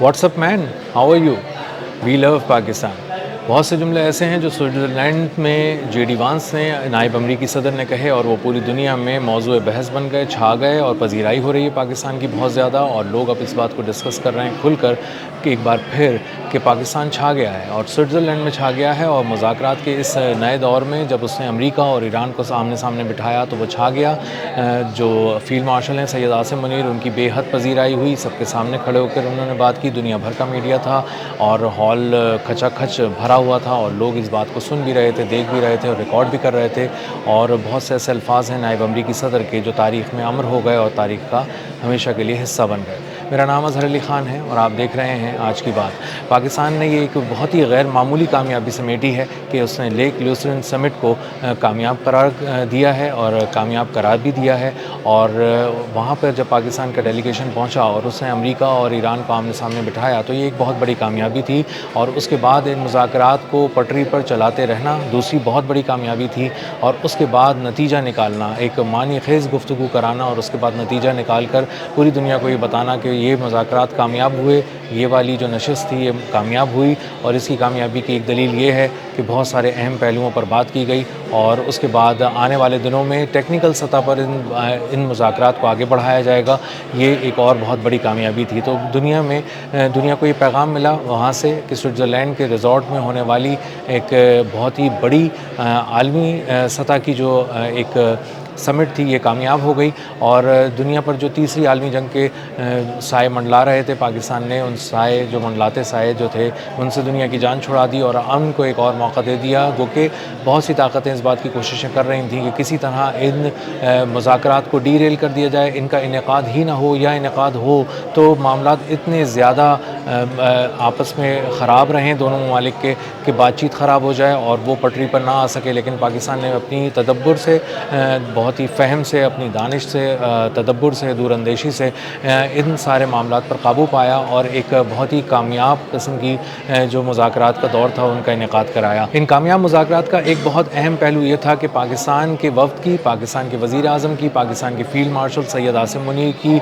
What's up main, how are you, we love Pakistan. بہت سے جملے ایسے ہیں جو سوئٹزرلینڈ میں جے ڈی وانس نے نائب امریکی صدر نے کہے اور وہ پوری دنیا میں موضوع بحث بن گئے، چھا گئے، اور پذیرائی ہو رہی ہے پاکستان کی بہت زیادہ، اور لوگ اب اس بات کو ڈسکس کر رہے ہیں کھل کر کہ ایک بار پھر کہ پاکستان چھا گیا ہے اور سوئٹزرلینڈ میں چھا گیا ہے، اور مذاکرات کے اس نئے دور میں جب اس نے امریکہ اور ایران کو آمنے سامنے بٹھایا تو وہ چھا گیا۔ جو فیلڈ مارشل ہیں سید عاصم منیر، ان کی بے حد پذیرائی ہوئی، سب کے سامنے کھڑے ہو کر انہوں نے بات کی، دنیا بھر کا میڈیا تھا اور ہال کھچا کھچ بھرا ہوا تھا، اور لوگ اس بات کو سن بھی رہے تھے، دیکھ بھی رہے تھے اور ریکارڈ بھی کر رہے تھے، اور بہت سے ایسے الفاظ ہیں نائب امریکی صدر کے جو تاریخ میں امر ہو گئے اور تاریخ کا ہمیشہ کے لیے حصہ بن گئے۔ میرا نام اظہر علی خان ہے اور آپ دیکھ رہے ہیں آج کی بات۔ پاکستان نے یہ ایک بہت ہی غیر معمولی کامیابی سمیٹی ہے کہ اس نے لیک لیوسرن سمٹ کو کامیاب قرار دیا ہے اور کامیاب قرار بھی دیا ہے، اور وہاں پر جب پاکستان کا ڈیلیگیشن پہنچا اور اس نے امریکہ اور ایران کو آمنے سامنے بٹھایا تو یہ ایک بہت بڑی کامیابی تھی، اور اس کے بعد ان مذاکرات کو پٹری پر چلاتے رہنا دوسری بہت بڑی کامیابی تھی، اور اس کے بعد نتیجہ نکالنا، ایک معنی خیز گفتگو کرانا اور اس کے بعد نتیجہ نکال کر پوری دنیا کو یہ بتانا کہ یہ مذاکرات کامیاب ہوئے، یہ والی جو نشست تھی یہ کامیاب ہوئی، اور اس کی کامیابی کی ایک دلیل یہ ہے کہ بہت سارے اہم پہلوؤں پر بات کی گئی، اور اس کے بعد آنے والے دنوں میں ٹیکنیکل سطح پر ان مذاکرات کو آگے بڑھایا جائے گا۔ یہ ایک اور بہت بڑی کامیابی تھی۔ تو دنیا کو یہ پیغام ملا وہاں سے کہ سوئٹزرلینڈ کے ریزورٹ میں ہونے والی ایک بہت ہی بڑی عالمی سطح کی جو ایک سمٹ تھی یہ کامیاب ہو گئی، اور دنیا پر جو تیسری عالمی جنگ کے سائے منڈلا رہے تھے، پاکستان نے ان سائے جو منڈلاتے سائے جو تھے ان سے دنیا کی جان چھڑا دی اور امن کو ایک اور موقع دے دیا، گو کہ بہت سی طاقتیں اس بات کی کوششیں کر رہی تھیں کہ کسی طرح ان مذاکرات کو ڈی ریل کر دیا جائے، ان کا انعقاد ہی نہ ہو، یا انعقاد ہو تو معاملات اتنے زیادہ آپس میں خراب رہیں دونوں ممالک کے کہ بات چیت خراب ہو جائے اور وہ پٹری پر نہ آ سکے۔ لیکن پاکستان نے اپنی تدبر سے، بہت ہی فہم سے، اپنی دانش سے، تدبر سے، دور اندیشی سے ان سارے معاملات پر قابو پایا اور ایک بہت ہی کامیاب قسم کی جو مذاکرات کا دور تھا ان کا انعقاد کرایا۔ ان کامیاب مذاکرات کا ایک بہت اہم پہلو یہ تھا کہ پاکستان کے وفد کی، پاکستان کے وزیر اعظم کی، پاکستان کے فیلڈ مارشل سید عاصم منیر کی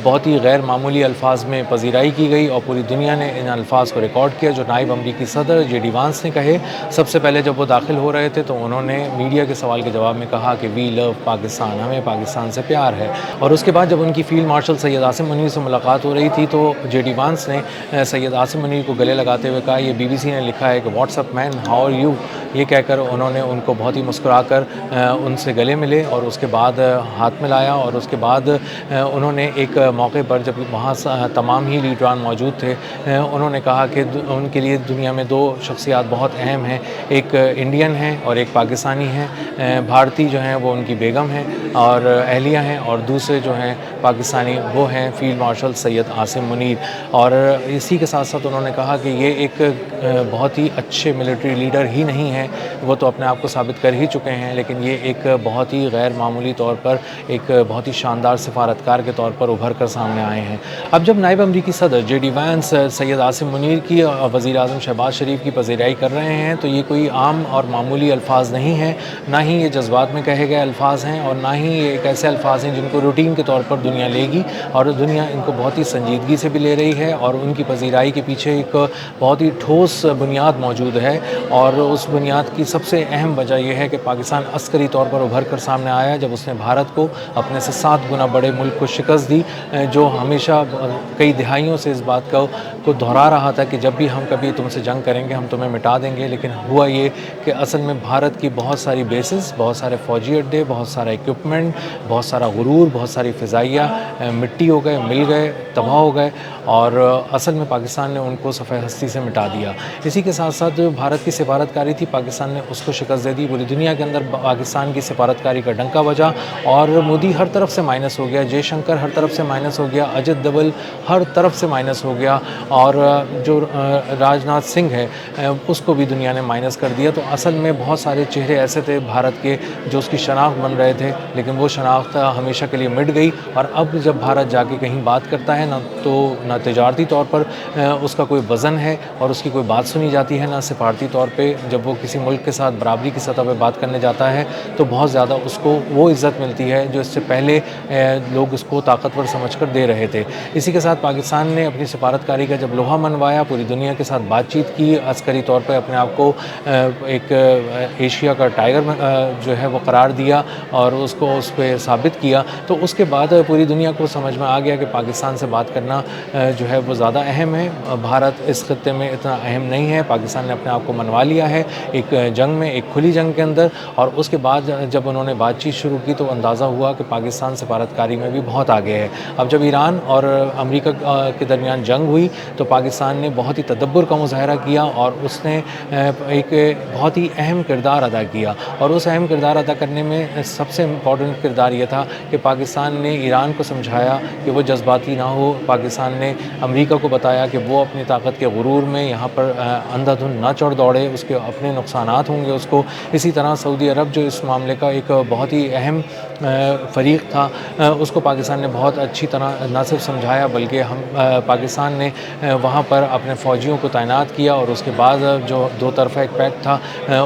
بہت ہی غیر معمولی الفاظ میں پذیرائی کی گئی، اور پوری دنیا نے ان الفاظ کو ریکارڈ کیا جو نائب امریکی صدر جے ڈی وانس نے کہے۔ سب سے پہلے جب وہ داخل ہو رہے تھے تو انہوں نے میڈیا کے سوال کے جواب میں کہا کہ وی لو پاکستان، ہمیں پاکستان سے پیار ہے، اور اس کے بعد جب ان کی فیلڈ مارشل سید عاصم منیر سے ملاقات ہو رہی تھی تو جے ڈی وانس نے سید عاصم منیر کو گلے لگاتے ہوئے کہا، یہ BBC نے لکھا ہے کہ WhatsApp main, how are you, یہ کہہ کر انہوں نے ان کو بہت ہی مسکرا کر ان سے گلے ملے اور اس کے بعد ہاتھ ملایا، اور اس کے بعد انہوں نے ایک موقع پر جب وہاں تمام ہی لیڈران موجود تھے انہوں نے کہا کہ ان کے لیے دنیا میں دو شخصیات بہت اہم ہیں، ایک انڈین ہیں اور ایک پاکستانی ہیں، بھارتی جو ہیں وہ ان کی بیگم ہیں اور اہلیہ ہیں، اور دوسرے جو ہیں پاکستانی وہ ہیں فیلڈ مارشل سید عاصم منیر۔ اور اسی کے ساتھ ساتھ انہوں نے کہا کہ یہ ایک بہت ہی اچھے ملٹری لیڈر ہی نہیں ہیں، وہ تو اپنے آپ کو ثابت کر ہی چکے ہیں، لیکن یہ ایک بہت ہی غیر معمولی طور پر ایک بہت ہی شاندار سفارتکار کے طور پر ابھر کر سامنے آئے ہیں۔ اب جب نائب امریکی صدر J D once Syed Asim Munir کی اور وزیر اعظم شہباز شریف کی پذیرائی کر رہے ہیں تو یہ کوئی عام اور معمولی الفاظ نہیں ہیں، نہ ہی یہ جذبات میں کہے گئے الفاظ ہیں، اور نہ ہی یہ ایک ایسے الفاظ ہیں جن کو روٹین کے طور پر دنیا لے گی، اور دنیا ان کو بہت ہی سنجیدگی سے بھی لے رہی ہے، اور ان کی پذیرائی کے پیچھے ایک بہت ہی ٹھوس بنیاد موجود ہے، اور اس بنیاد کی سب سے اہم وجہ یہ ہے کہ پاکستان عسکری طور پر ابھر کر سامنے آیا جب اس نے بھارت کو، اپنے سے 7 گنا بڑے ملک کو شکست دی، جو ہمیشہ کئی دہائیوں سے اس بات کو دہرا رہا تھا کہ جب بھی ہم کبھی تم سے جنگ کریں گے ہم تمہیں مٹا دیں گے، لیکن ہوا یہ کہ اصل میں بھارت کی بہت ساری بیسز، بہت سارے فوجی اڈے، بہت سارا ایکوپمنٹ، بہت سارا غرور، بہت ساری فضائیہ مٹی ہو گئے، مل گئے، تباہ ہو گئے، اور اصل میں پاکستان نے ان کو صفحہ ہستی سے مٹا دیا۔ اسی کے ساتھ ساتھ جو بھارت کی سفارتکاری تھی پاکستان نے اس کو شکست دے دی، پوری دنیا کے اندر پاکستان کی سفارتکاری کا ڈنکا بجا، اور مودی ہر طرف سے مائنس ہو گیا، جے شنکر ہر طرف سے مائنس ہو گیا، اجت ڈبل ہر طرف سے مائنس ہو گیا، اور جو راجناتھ سنگھ ہے اس کو بھی دنیا نے مائنس کر دیا۔ تو اصل میں بہت سارے چہرے ایسے تھے بھارت کے جو اس کی شناخت بن رہے تھے، لیکن وہ شناخت ہمیشہ کے لیے مٹ گئی، اور اب جب بھارت جا کے کہیں بات کرتا ہے نہ تجارتی طور پر اس کا کوئی وزن ہے اور اس کی کوئی بات سنی جاتی ہے، نہ سفارتی طور پہ جب وہ کسی ملک کے ساتھ برابری کی سطح پہ بات کرنے جاتا ہے تو بہت زیادہ اس کو وہ عزت ملتی ہے جو اس سے پہلے لوگ اس کو طاقتور سمجھ کر دے رہے تھے۔ اسی کے ساتھ پاکستان نے اپنی سفارتکاری کا جب لوہا منوایا، پوری دنیا کے ساتھ بات چیت کی، عسکری طور پہ اپنے آپ کو ایک ایشیا کا ٹائگر جو ہے وہ قرار دیا اور اس کو اس پہ ثابت کیا، تو اس کے بعد پوری دنیا کو سمجھ میں آ گیا کہ پاکستان سے بات کرنا جو ہے وہ زیادہ اہم ہے. بھارت اس خطے میں اتنا اہم نہیں ہے. پاکستان نے اپنے آپ کو منوا لیا ہے ایک جنگ میں، ایک کھلی جنگ کے اندر. اور اس کے بعد جب انہوں نے بات چیت شروع کی تو اندازہ ہوا کہ پاکستان سفارتکاری میں بھی بہت آگے ہے. اب جب ایران اور امریکہ کے درمیان جنگ ہوئی تو پاکستان نے بہت ہی تدبر کا مظاہرہ کیا اور اس نے ایک بہت ہی اہم کردار ادا کیا. اور اس اہم کردار ادا کرنے میں سب سے امپورٹنٹ کردار یہ تھا کہ پاکستان نے ایران کو سمجھایا کہ وہ جذباتی نہ ہو. پاکستان نے امریکہ کو بتایا کہ وہ اپنی طاقت کے غرور میں یہاں پر اندھا دھند نہ چڑھ دوڑے، اس کے اپنے نقصانات ہوں گے اس کو. اسی طرح سعودی عرب جو اس معاملے کا ایک بہت ہی اہم فریق تھا، اس کو پاکستان نے بہت اچھی طرح نہ صرف سمجھایا بلکہ پاکستان نے وہاں پر اپنے فوجیوں کو تعینات کیا اور اس کے بعد جو دو طرفہ ایک پیکٹ تھا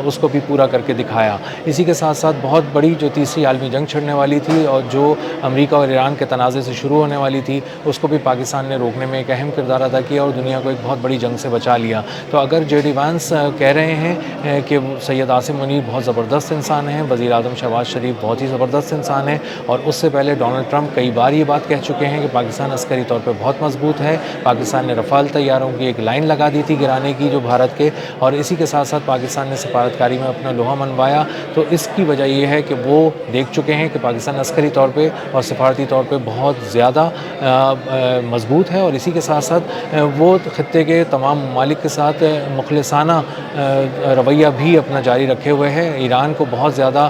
اس کو بھی پورا کر کے دکھایا. اسی کے ساتھ ساتھ بہت بڑی جو تیسری عالمی جنگ چھڑنے والی تھی اور جو امریکہ اور ایران کے تنازع سے شروع ہونے والی تھی، اس کو بھی پاکستان نے روکنے میں ایک اہم کردار ادا کیا اور دنیا کو ایک بہت بڑی جنگ سے بچا لیا. تو اگر جے ڈی وانس کہہ رہے ہیں کہ سید عاصم منیر بہت زبردست انسان ہیں، وزیر اعظم شہباز شریف بہت ہی زبردست انسان ہیں، اور اس سے پہلے ڈونلڈ ٹرمپ کئی بار یہ بات کہہ چکے ہیں کہ پاکستان عسکری طور پہ بہت مضبوط ہے. پاکستان نے رفال طیاروں کی ایک لائن لگا دی تھی گرانے کی جو بھارت کے، اور اسی کے ساتھ ساتھ پاکستان نے سفارتکاری میں اپنا لوہا منوایا. تو اس کی وجہ یہ ہے کہ وہ دیکھ چکے ہیں کہ پاکستان عسکری طور پہ اور سفارتی طور پہ بہت زیادہ مضبوط ہے، اور اسی کے ساتھ ساتھ وہ خطے کے تمام ممالک کے ساتھ مخلصانہ رویہ بھی اپنا جاری رکھے ہوئے ہے. ایران کو بہت زیادہ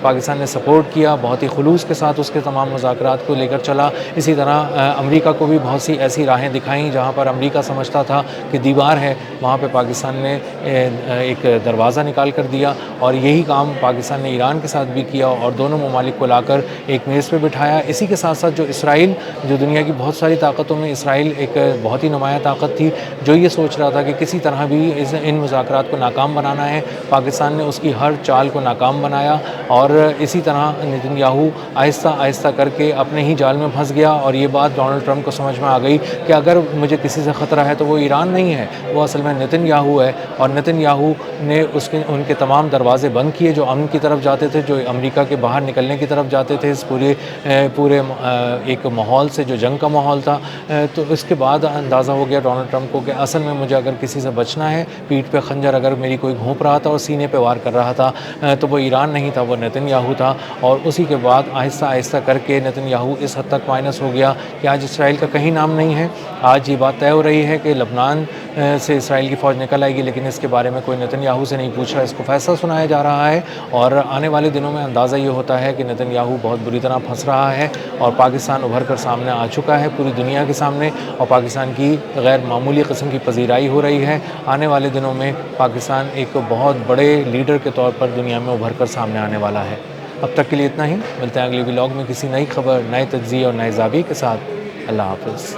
پاکستان نے سپورٹ کیا، بہت ہی خلوص کے ساتھ اس کے تمام مذاکرات کو لے کر چلا. اسی طرح امریکہ کو بھی بہت سی ایسی راہیں دکھائیں جہاں پر امریکہ سمجھتا تھا کہ دیوار ہے، وہاں پہ پاکستان نے ایک دروازہ نکال کر دیا. اور یہی کام پاکستان نے ایران کے ساتھ بھی کیا اور دونوں ممالک کو لا کر ایک میز پہ بٹھایا. اسی کے ساتھ ساتھ جو اسرائیل، جو دنیا کی بہت ساری طاقتوں میں اسرائیل ایک بہت ہی نمایاں طاقت تھی، جو یہ سوچ رہا تھا کہ کسی طرح بھی ان مذاکرات کو ناکام بنانا ہے، پاکستان نے اس کی ہر چال کو ناکام بنایا. اور اسی طرح نتن یاہو آہستہ آہستہ کر کے اپنے ہی جال میں پھنس گیا. اور یہ بات ڈونلڈ ٹرمپ کو سمجھ میں آ گئی کہ اگر مجھے کسی سے خطرہ ہے تو وہ ایران نہیں ہے، وہ اصل میں نتن یاہو ہے. اور نتن یاہو نے ان کے تمام دروازے بند کیے جو امن کی طرف جاتے تھے، جو امریکہ کے باہر نکلنے کی طرف جاتے تھے اس پورے ایک ماحول سے جو جنگ کا ماحول تھا. تو اس کے بعد اندازہ ہو گیا ڈونلڈ ٹرمپ کو کہ اصل میں مجھے اگر کسی سے بچنا ہے، پیٹھ پہ خنجر اگر میری کوئی گھونپ رہا تھا اور سینے پہ وار کر رہا تھا، تو وہ ایران نہیں تھا، وہ نتن یاہو تھا. اور اسی کے بعد آہستہ آہستہ کر کے نتن یاہو اس حد تک مائنس ہو گیا کہ آج اسرائیل کا کہیں نام نہیں ہے. آج یہ بات طے ہو رہی ہے کہ لبنان سے اسرائیل کی فوج نکل آئے گی، لیکن اس کے بارے میں کوئی نتن یاہو سے نہیں پوچھ رہا. اس کو فیصلہ سنایا جا رہا ہے اور آنے والے دنوں میں اندازہ یہ ہوتا ہے کہ نتن یاہو بہت بری طرح پھنس رہا ہے اور پاکستان ابھر کر سامنے آ چکا ہے پوری دنیا کے سامنے، اور پاکستان کی غیر معمولی قسم کی پذیرائی ہو رہی ہے. آنے والے دنوں میں پاکستان ایک بہت بڑے لیڈر کے طور پر دنیا میں ابھر کر سامنے آنے والا ہے. اب تک کے لیے اتنا ہی. ملتے ہیں اگلے ولاگ میں کسی نئی خبر، نئے تجزیے اور نئے زاویے کے ساتھ. اللہ حافظ.